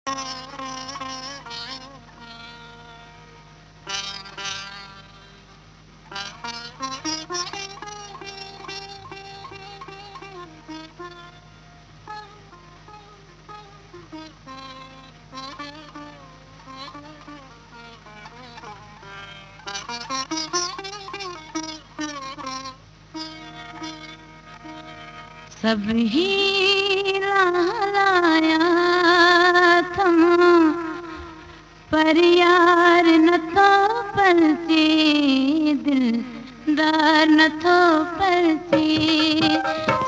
सब हीरा लाया थम पर यार न थो परचे, दिलदार न थो परचे।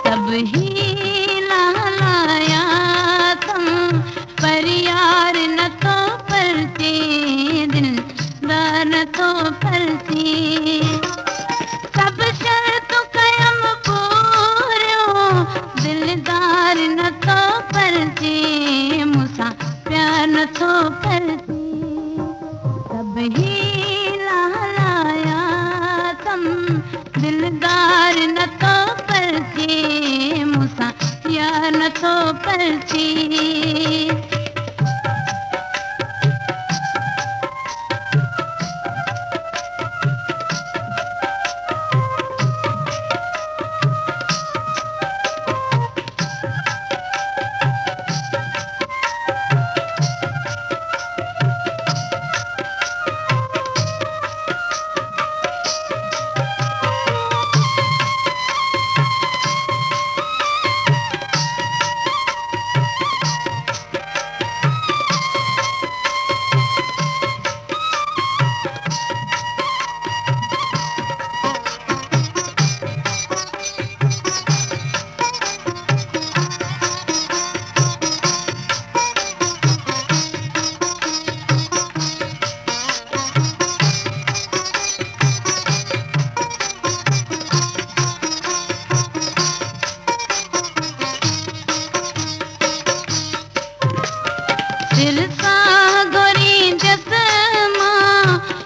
सब हीरा लाया थम पर यार न थो परचे, दिलदार न थो परचे। सब शर्त कयम पूरियो, दिलदार न थो परचे, मूंसां प्यार न थो परचे। सब हीरा लाया थम दिलदार न थो परचे, मूंसां यार न थो परचे। दिल सां गोरी जसमा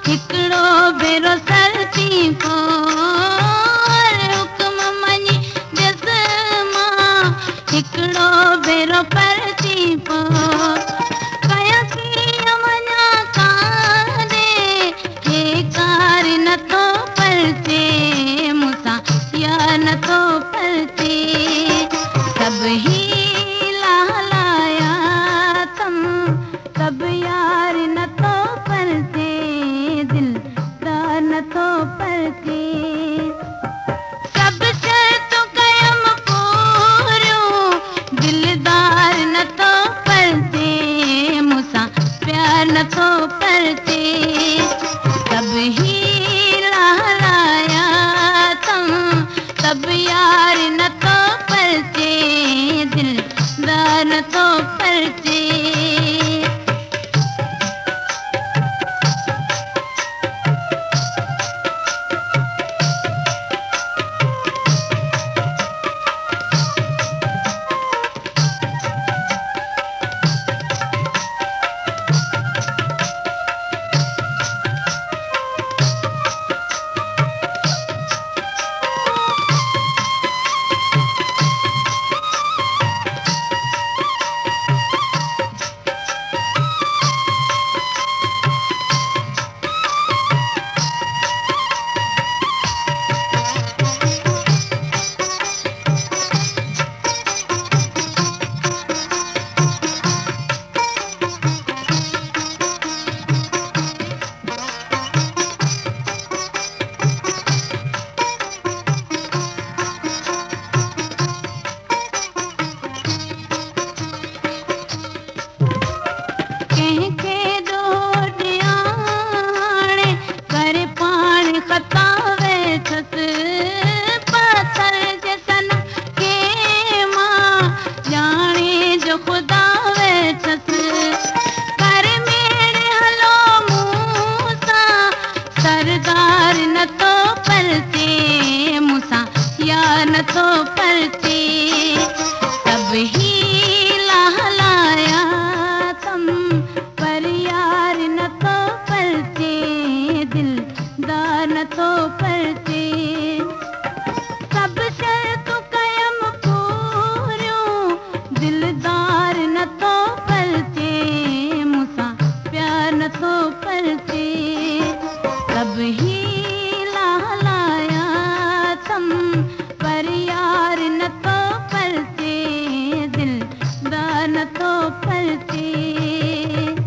हिकिड़ो भेरो सरती को, हुक्म मञी जसमा हिकिड़ो भेरो परती को। कया कीअं वञा कारे, हे कार न थो परचे, मूंसां यार न थो परचे। सब हीरा लाया थम सब यार न थो परचे, दिलदार न थो परचे। सब शर्त कयम पूरियो, दिलदार न थो परचे, मूंसां प्यार न थो परचे। सब हीरा लाया थम सब यार न थो परचे, दिलदार न थो परचे। परचे।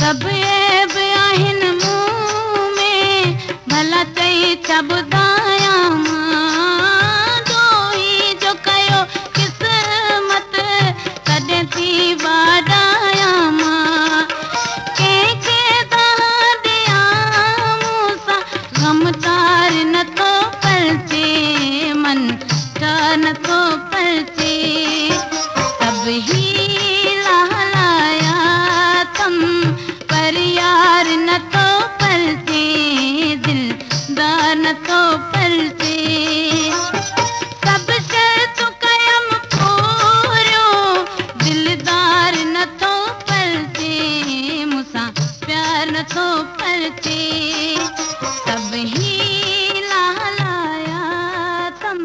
सब ऐब आहिनि मुंह में, भला चई चबुदाया मां। दोही जो कयो क़िस्मत कॾहिं थी वाॾाया मां। कंहिंखे तव्हां ॾियां मूंसां ग़मचार नथो परचे, मन का नथो परचे। सब हीला हलाया तम पर यार नथो परचे, दिलदार नथो परचे। सब शर्तूं कयम पूरियूं, दिलदार नथो परचे, मूंसां प्यार नथो परचे। सब हीला हलाया तम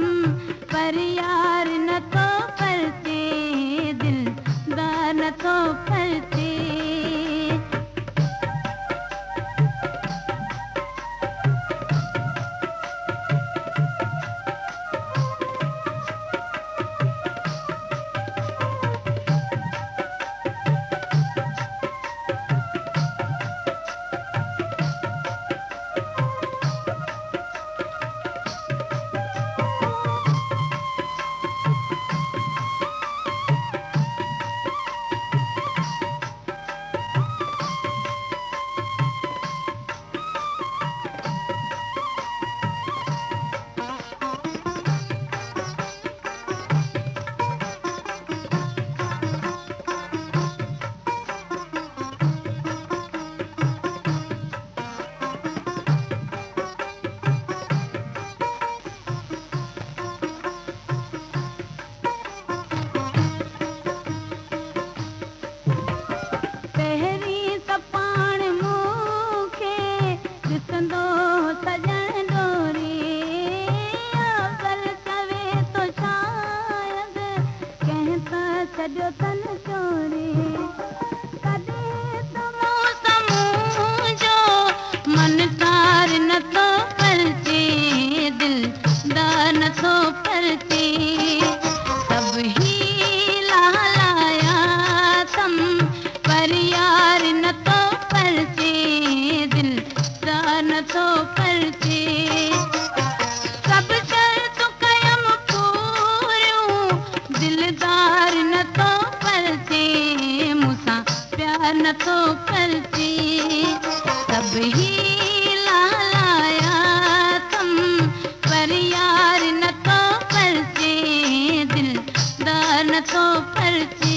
पर यार नथो परचे, दिलदार नथो परचे। पहिरीं त पाण मूंखे ॾिसंदो सॼण डोरी, अवल चवे थो शायदि कंहिं त छॾियो अथनि चोरी। कॾहिं त मौसम जो मन तार नथो परचे, दिलदार नथो परचे। सब हीला हलाया तम पर यार नथो परचे, दिलदार नथो परचे। सब शर्तूं कयम पूरियूं, दिलदार नथो परचे, मूंसां प्यार नथो परचे। सब हीला हलाया तम पर यार नथो परचे, दिलदार नथो परचे।